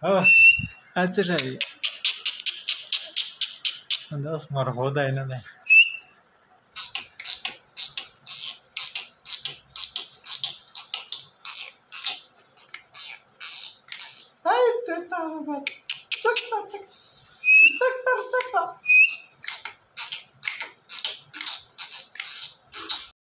Oh, अच्छा है। अंदाज मरहोदा है ना ने। हाय तेता बाबा।